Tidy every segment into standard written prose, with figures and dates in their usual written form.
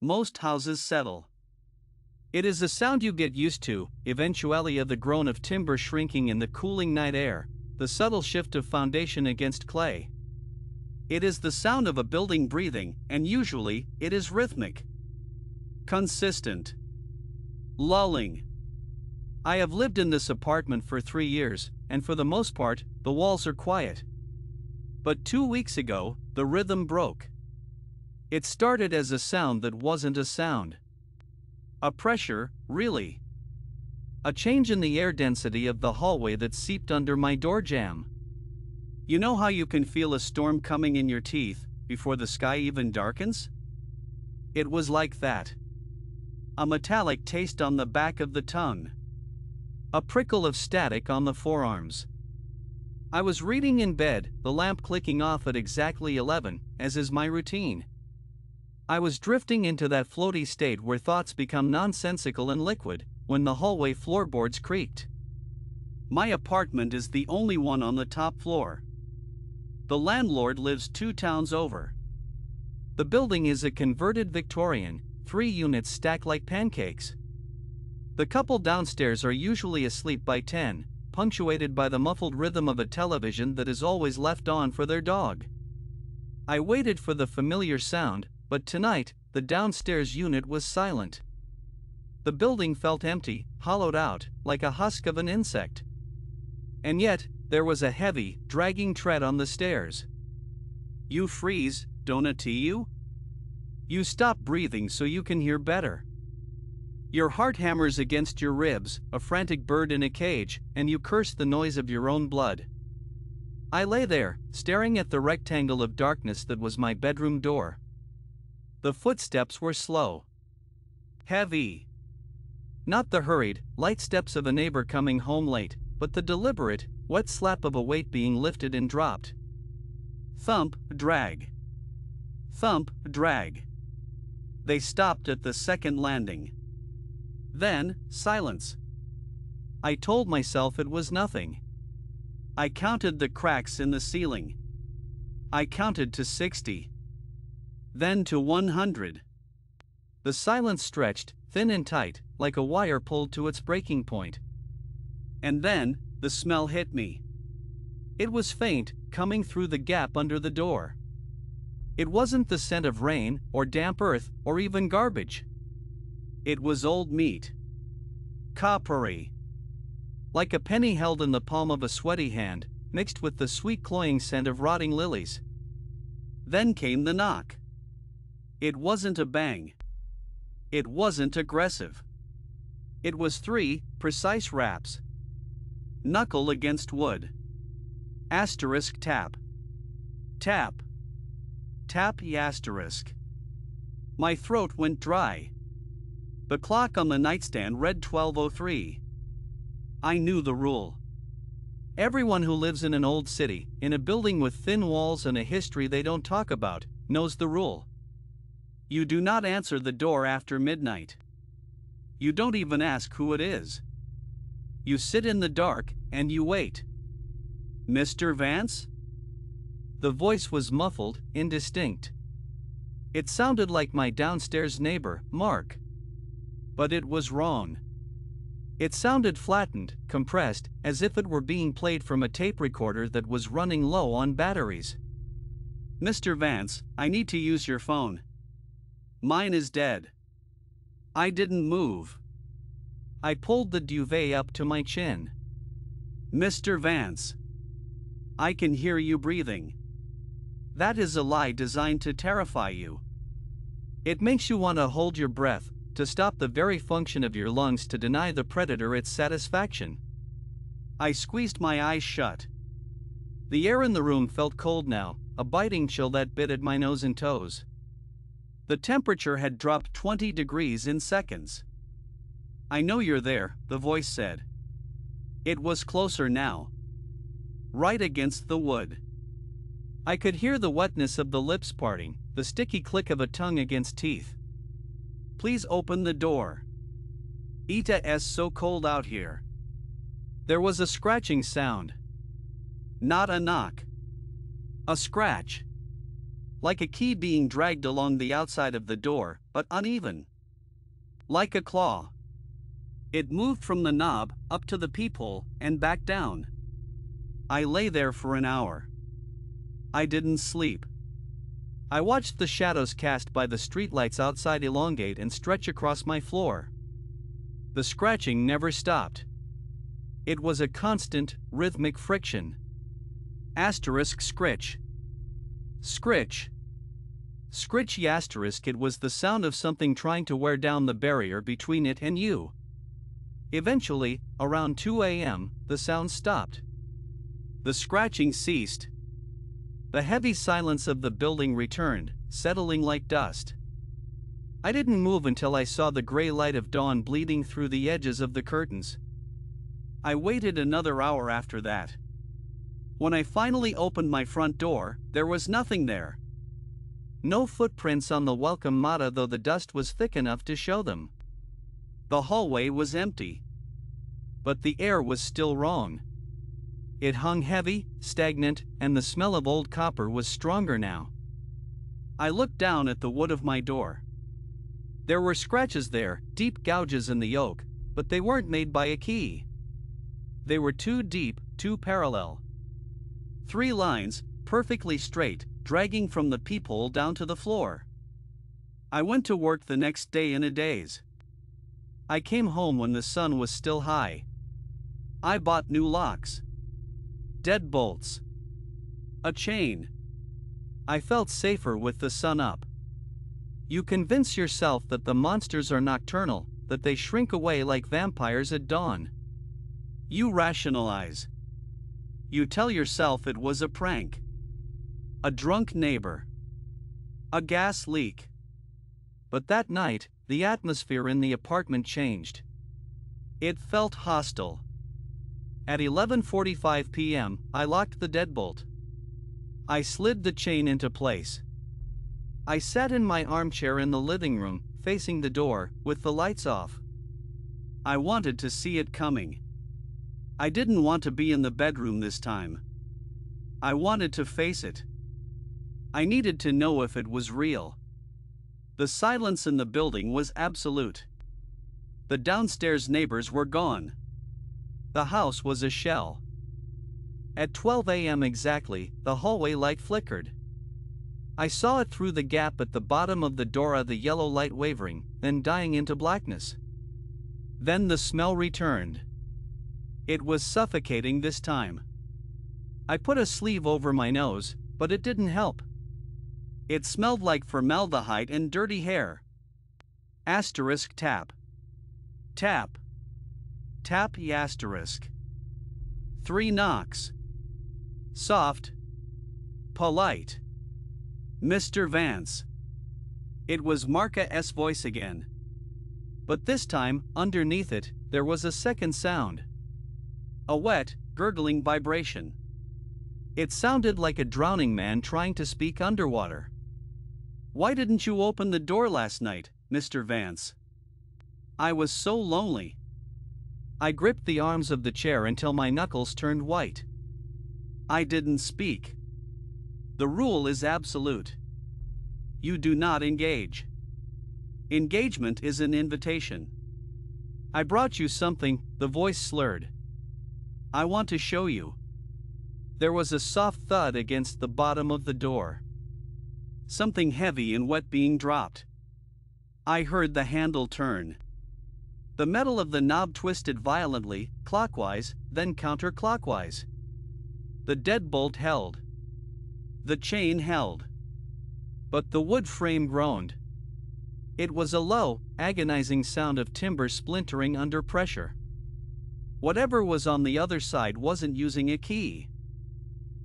Most houses settle. It is a sound you get used to, eventually of the groan of timber shrinking in the cooling night air, the subtle shift of foundation against clay. It is the sound of a building breathing, and usually, it is rhythmic. Consistent. Lulling. I have lived in this apartment for 3 years, and for the most part, the walls are quiet. But 2 weeks ago, the rhythm broke. It started as a sound that wasn't a sound. A pressure, really. A change in the air density of the hallway that seeped under my door jamb. You know how you can feel a storm coming in your teeth before the sky even darkens? It was like that. A metallic taste on the back of the tongue. A prickle of static on the forearms. I was reading in bed, the lamp clicking off at exactly 11, as is my routine. I was drifting into that floaty state where thoughts become nonsensical and liquid, when the hallway floorboards creaked. My apartment is the only one on the top floor. The landlord lives 2 towns over. The building is a converted Victorian, 3 units stacked like pancakes. The couple downstairs are usually asleep by 10, punctuated by the muffled rhythm of a television that is always left on for their dog. I waited for the familiar sound, but tonight, the downstairs unit was silent. The building felt empty, hollowed out, like a husk of an insect. And yet, there was a heavy, dragging tread on the stairs. You freeze, don't it to you? You stop breathing so you can hear better. Your heart hammers against your ribs, a frantic bird in a cage, and you curse the noise of your own blood. I lay there, staring at the rectangle of darkness that was my bedroom door. The footsteps were slow. Heavy. Not the hurried, light steps of a neighbor coming home late, but the deliberate, wet slap of a weight being lifted and dropped. Thump, drag. Thump, drag. They stopped at the second landing. Then, silence. I told myself it was nothing. I counted the cracks in the ceiling. I counted to 60. Then to 100. The silence stretched, thin and tight, like a wire pulled to its breaking point. And then, the smell hit me. It was faint, coming through the gap under the door. It wasn't the scent of rain, or damp earth, or even garbage. It was old meat. Coppery. Like a penny held in the palm of a sweaty hand, mixed with the sweet cloying scent of rotting lilies. Then came the knock. It wasn't a bang. It wasn't aggressive. It was 3 precise raps. Knuckle against wood. Asterisk tap. Tap. Tap asterisk. My throat went dry. The clock on the nightstand read 12:03. I knew the rule. Everyone who lives in an old city, in a building with thin walls and a history they don't talk about, knows the rule. You do not answer the door after midnight. You don't even ask who it is. You sit in the dark, and you wait. Mr. Vance? The voice was muffled, indistinct. It sounded like my downstairs neighbor, Mark. But it was wrong. It sounded flattened, compressed, as if it were being played from a tape recorder that was running low on batteries. Mr. Vance, I need to use your phone. Mine is dead. I didn't move. I pulled the duvet up to my chin. Mr. Vance. I can hear you breathing. That is a lie designed to terrify you. It makes you want to hold your breath, to stop the very function of your lungs, to deny the predator its satisfaction. I squeezed my eyes shut. The air in the room felt cold now, a biting chill that bit at my nose and toes. The temperature had dropped 20 degrees in seconds. I know you're there, the voice said. It was closer now. Right against the wood. I could hear the wetness of the lips parting, the sticky click of a tongue against teeth. Please open the door. It's so cold out here. There was a scratching sound. Not a knock. A scratch. Like a key being dragged along the outside of the door, but uneven. Like a claw. It moved from the knob, up to the peephole, and back down. I lay there for an hour. I didn't sleep. I watched the shadows cast by the streetlights outside elongate and stretch across my floor. The scratching never stopped. It was a constant, rhythmic friction. Asterisk scritch. Scritch. Scritchy asterisk. It was the sound of something trying to wear down the barrier between it and you. Eventually, around 2 a.m., the sound stopped. The scratching ceased. The heavy silence of the building returned, settling like dust. I didn't move until I saw the gray light of dawn bleeding through the edges of the curtains. I waited another hour after that. When I finally opened my front door, there was nothing there. No footprints on the welcome mat, though the dust was thick enough to show them. The hallway was empty. But the air was still wrong. It hung heavy, stagnant, and the smell of old copper was stronger now. I looked down at the wood of my door. There were scratches there, deep gouges in the oak, but they weren't made by a key. They were too deep, too parallel. 3 lines, perfectly straight, dragging from the peephole down to the floor. I went to work the next day in a daze. I came home when the sun was still high. I bought new locks. Deadbolts. A chain. I felt safer with the sun up. You convince yourself that the monsters are nocturnal, that they shrink away like vampires at dawn. You rationalize. You tell yourself it was a prank. A drunk neighbor. A gas leak. But that night, the atmosphere in the apartment changed. It felt hostile. At 11:45 p.m., I locked the deadbolt. I slid the chain into place. I sat in my armchair in the living room, facing the door, with the lights off. I wanted to see it coming. I didn't want to be in the bedroom this time. I wanted to face it. I needed to know if it was real. The silence in the building was absolute. The downstairs neighbors were gone. The house was a shell. At 12 a.m. exactly, the hallway light flickered. I saw it through the gap at the bottom of the door, the yellow light wavering, then dying into blackness. Then the smell returned. It was suffocating this time. I put a sleeve over my nose, but it didn't help. It smelled like formaldehyde and dirty hair. Asterisk tap. Tap. Tap asterisk. 3 knocks. Soft. Polite. Mr. Vance. It was Marka S. voice again. But this time, underneath it, there was a second sound. A wet, gurgling vibration. It sounded like a drowning man trying to speak underwater. Why didn't you open the door last night, Mr. Vance? I was so lonely. I gripped the arms of the chair until my knuckles turned white. I didn't speak. The rule is absolute. You do not engage. Engagement is an invitation. I brought you something, the voice slurred. I want to show you. There was a soft thud against the bottom of the door. Something heavy and wet being dropped. I heard the handle turn. The metal of the knob twisted violently, clockwise, then counterclockwise. The deadbolt held. The chain held. But the wood frame groaned. It was a low, agonizing sound of timber splintering under pressure. Whatever was on the other side wasn't using a key.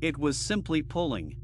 It was simply pulling.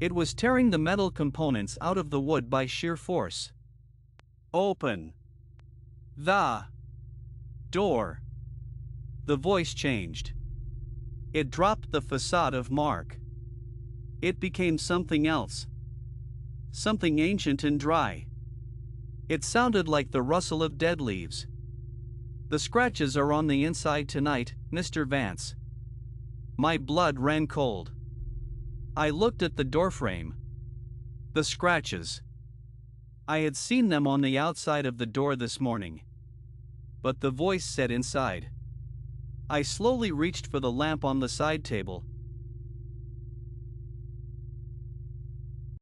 It was tearing the metal components out of the wood by sheer force. Open the door. The voice changed. It dropped the facade of Mark. It became something else. Something ancient and dry. It sounded like the rustle of dead leaves. The scratches are on the inside tonight, Mr. Vance. My blood ran cold. I looked at the doorframe. The scratches. I had seen them on the outside of the door this morning. But the voice said inside. I slowly reached for the lamp on the side table,